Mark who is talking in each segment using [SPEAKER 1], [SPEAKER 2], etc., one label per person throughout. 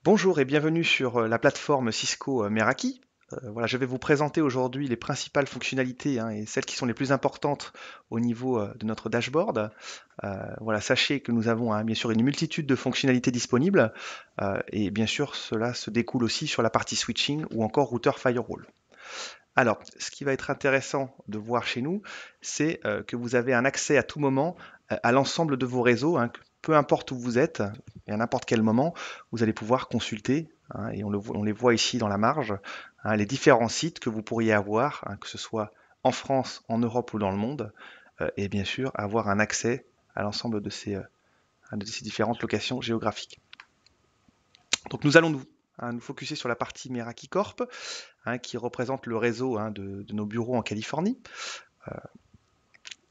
[SPEAKER 1] Bonjour et bienvenue sur la plateforme Cisco Meraki. Voilà, je vais vous présenter aujourd'hui les principales fonctionnalités et celles qui sont les plus importantes au niveau de notre dashboard. Voilà, sachez que nous avons bien sûr une multitude de fonctionnalités disponibles et bien sûr cela se découle aussi sur la partie switching ou encore router firewall. Alors, ce qui va être intéressant de voir chez nous, c'est que vous avez un accès à tout moment à l'ensemble de vos réseaux, peu importe où vous êtes, et à n'importe quel moment, vous allez pouvoir consulter, et on les voit ici dans la marge, les différents sites que vous pourriez avoir, que ce soit en France, en Europe ou dans le monde, et bien sûr avoir un accès à l'ensemble de ces différentes locations géographiques. Donc nous allons nous focuser sur la partie Meraki Corp, qui représente le réseau de nos bureaux en Californie.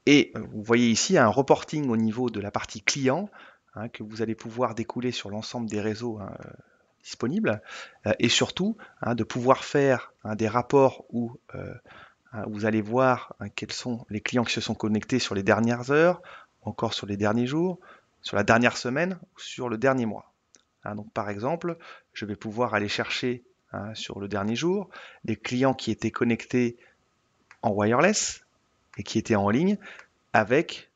[SPEAKER 1] Et vous voyez ici un reporting au niveau de la partie client que vous allez pouvoir découler sur l'ensemble des réseaux disponibles et surtout de pouvoir faire des rapports où vous allez voir quels sont les clients qui se sont connectés sur les dernières heures, encore sur les derniers jours, sur la dernière semaine ou sur le dernier mois. Donc par exemple, je vais pouvoir aller chercher sur le dernier jour des clients qui étaient connectés en wireless et qui étaient en ligne avec,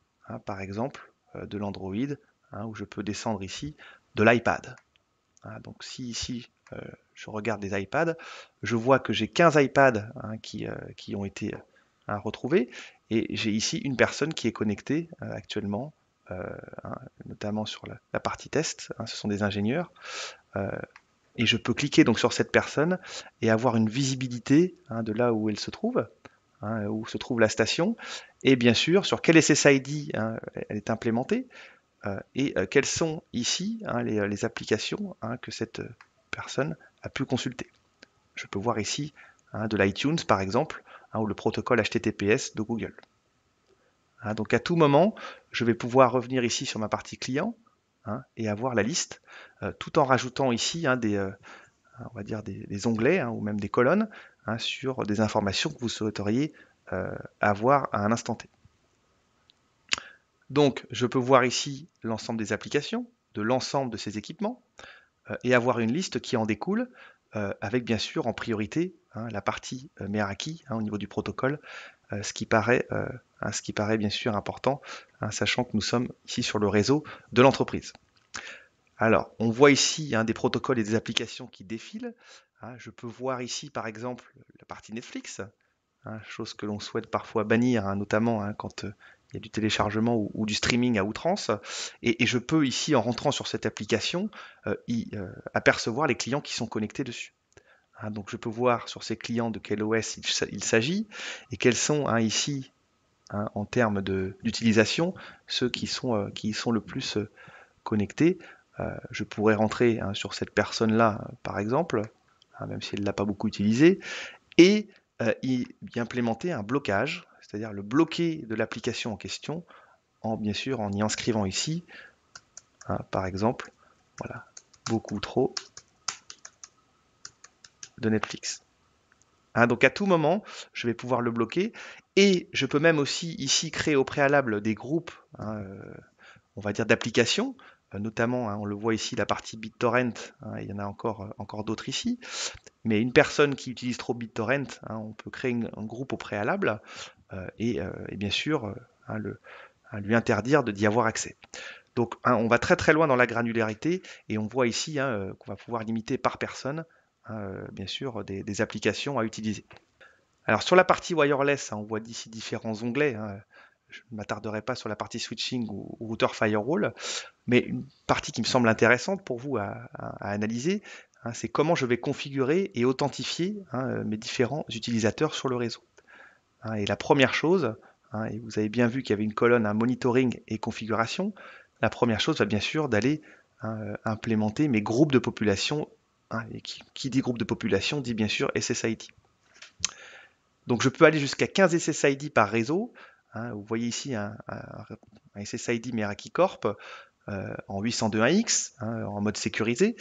[SPEAKER 1] par exemple, de l'Android, où je peux descendre ici de l'iPad. Donc si ici je regarde des iPads, je vois que j'ai 15 iPads qui ont été retrouvés et j'ai ici une personne qui est connectée actuellement, euh, hein, notamment sur la partie test, ce sont des ingénieurs, euh, et je peux cliquer donc sur cette personne et avoir une visibilité de là où elle se trouve, où se trouve la station, et bien sûr sur quel SSID elle est implémentée, et quelles sont ici les applications que cette personne a pu consulter. Je peux voir ici de l'iTunes par exemple, ou le protocole HTTPS de Google. Donc à tout moment, je vais pouvoir revenir ici sur ma partie client et avoir la liste, tout en rajoutant ici on va dire des onglets ou même des colonnes sur des informations que vous souhaiteriez avoir à un instant T. Donc, je peux voir ici l'ensemble des applications, de l'ensemble de ces équipements, et avoir une liste qui en découle, avec bien sûr en priorité la partie Meraki au niveau du protocole, ce qui paraît bien sûr important, sachant que nous sommes ici sur le réseau de l'entreprise. Alors, on voit ici des protocoles et des applications qui défilent. Je peux voir ici par exemple la partie Netflix, chose que l'on souhaite parfois bannir, notamment quand il y a du téléchargement ou du streaming à outrance. Et je peux ici, en rentrant sur cette application, apercevoir les clients qui sont connectés dessus. Donc je peux voir sur ces clients de quel OS il s'agit et quels sont ici, en termes d'utilisation, ceux qui y sont le plus connectés. Je pourrais rentrer sur cette personne-là, par exemple, même si elle ne l'a pas beaucoup utilisé, et y implémenter un blocage, c'est-à-dire le bloquer de l'application en question, bien sûr en y inscrivant ici, par exemple, voilà, beaucoup trop de Netflix. Donc à tout moment, je vais pouvoir le bloquer et je peux même aussi ici créer au préalable des groupes, on va dire d'applications, notamment, on le voit ici, la partie BitTorrent, il y en a encore d'autres ici, mais une personne qui utilise trop BitTorrent, on peut créer un groupe au préalable et bien sûr lui interdire d'y avoir accès. Donc on va très très loin dans la granularité et on voit ici qu'on va pouvoir limiter par personne, bien sûr, des applications à utiliser. Alors sur la partie wireless, on voit d'ici différents onglets. Je ne m'attarderai pas sur la partie switching ou router firewall, mais une partie qui me semble intéressante pour vous à analyser, c'est comment je vais configurer et authentifier mes différents utilisateurs sur le réseau. Et la première chose, et vous avez bien vu qu'il y avait une colonne monitoring et configuration, la première chose va bien sûr d'aller implémenter mes groupes de population, et qui dit groupe de population dit bien sûr SSID. Donc je peux aller jusqu'à 15 SSID par réseau. Vous voyez ici un SSID Meraki Corp en 802.1x, en mode sécurisé.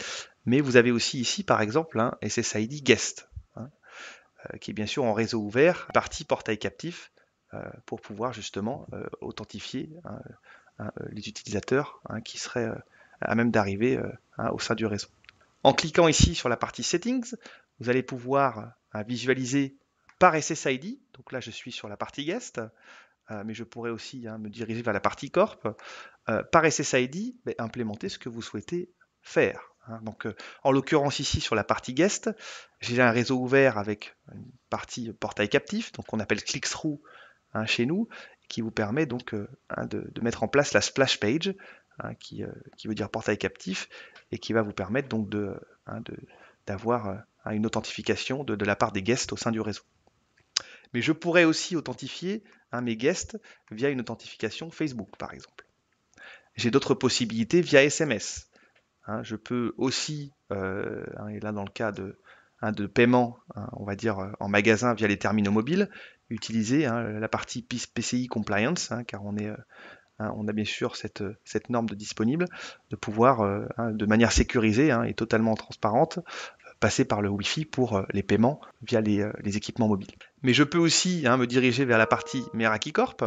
[SPEAKER 1] Mais vous avez aussi ici, par exemple, un SSID Guest, qui est bien sûr en réseau ouvert, partie portail captif, pour pouvoir justement authentifier les utilisateurs qui seraient à même d'arriver au sein du réseau. En cliquant ici sur la partie Settings, vous allez pouvoir visualiser par SSID. Donc là, je suis sur la partie Guest, mais je pourrais aussi me diriger vers la partie Corp. Par SSID, implémenter ce que vous souhaitez faire. Donc, en l'occurrence ici sur la partie Guest, j'ai un réseau ouvert avec une partie portail captif, donc on appelle click-through chez nous, qui vous permet donc de mettre en place la splash page, qui veut dire portail captif, et qui va vous permettre donc d'avoir une authentification de la part des guests au sein du réseau. Mais je pourrais aussi authentifier mes guests via une authentification Facebook, par exemple. J'ai d'autres possibilités via SMS. Je peux aussi, et là dans le cas de paiement, on va dire en magasin via les terminaux mobiles, utiliser la partie PCI Compliance, car on a bien sûr cette norme de disponible, de pouvoir, de manière sécurisée et totalement transparente, passer par le Wi-Fi pour les paiements via les équipements mobiles. Mais je peux aussi me diriger vers la partie Meraki Corp.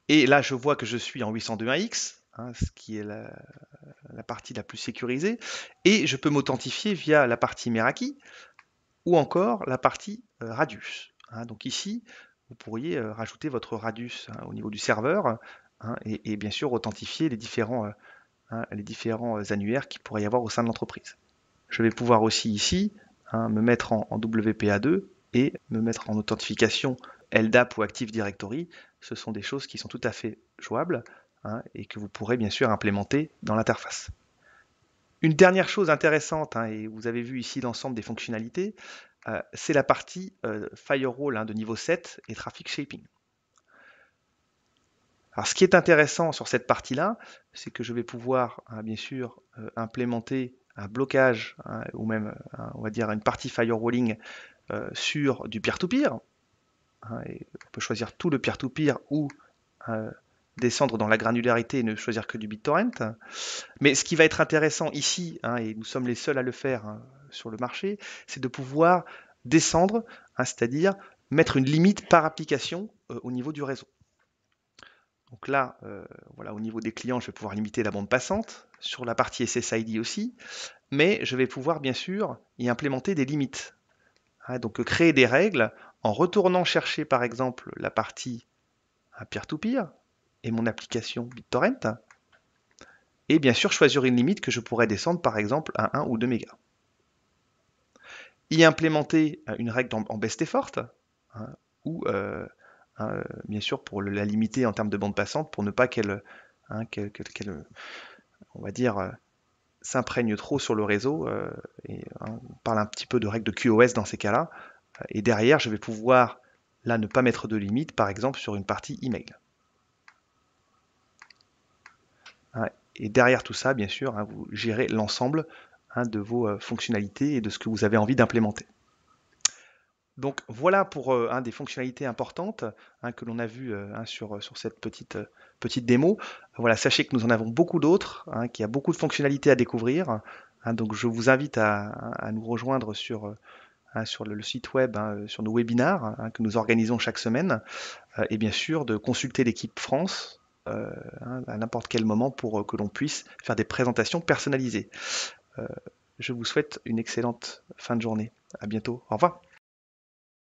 [SPEAKER 1] Et là, je vois que je suis en 802.1x, ce qui est la partie la plus sécurisée. Et je peux m'authentifier via la partie Meraki ou encore la partie Radius. Donc ici, vous pourriez rajouter votre Radius au niveau du serveur et bien sûr authentifier les différents annuaires qu'il pourrait y avoir au sein de l'entreprise. Je vais pouvoir aussi ici me mettre en WPA2 et me mettre en authentification LDAP ou Active Directory. Ce sont des choses qui sont tout à fait jouables et que vous pourrez bien sûr implémenter dans l'interface. Une dernière chose intéressante, et vous avez vu ici l'ensemble des fonctionnalités, c'est la partie Firewall de niveau 7 et Traffic Shaping. Alors, ce qui est intéressant sur cette partie-là, c'est que je vais pouvoir, bien sûr, implémenter un blocage ou même, on va dire, une partie firewalling sur du peer-to-peer. Et on peut choisir tout le peer-to-peer ou descendre dans la granularité et ne choisir que du BitTorrent. Mais ce qui va être intéressant ici, et nous sommes les seuls à le faire sur le marché, c'est de pouvoir descendre, c'est-à-dire mettre une limite par application au niveau du réseau. Donc là, voilà, au niveau des clients, je vais pouvoir limiter la bande passante, sur la partie SSID aussi, mais je vais pouvoir bien sûr y implémenter des limites. Donc créer des règles en retournant chercher par exemple la partie peer-to-peer et mon application BitTorrent, et bien sûr choisir une limite que je pourrais descendre par exemple à 1 ou 2 mégas. Y implémenter une règle en best effort, ou bien sûr pour la limiter en termes de bande passante, pour ne pas qu'elle, on va dire, s'imprègne trop sur le réseau. On parle un petit peu de règles de QoS dans ces cas-là. Et derrière, je vais pouvoir, là, ne pas mettre de limite, par exemple, sur une partie email. Et derrière tout ça, bien sûr, vous gérez l'ensemble de vos fonctionnalités et de ce que vous avez envie d'implémenter. Donc voilà pour des fonctionnalités importantes que l'on a vues sur cette petite démo. Voilà, sachez que nous en avons beaucoup d'autres, qu'il y a beaucoup de fonctionnalités à découvrir. Donc je vous invite à nous rejoindre sur le site web, sur nos webinars que nous organisons chaque semaine, et bien sûr de consulter l'équipe France à n'importe quel moment pour que l'on puisse faire des présentations personnalisées. Je vous souhaite une excellente fin de journée. À bientôt. Au revoir.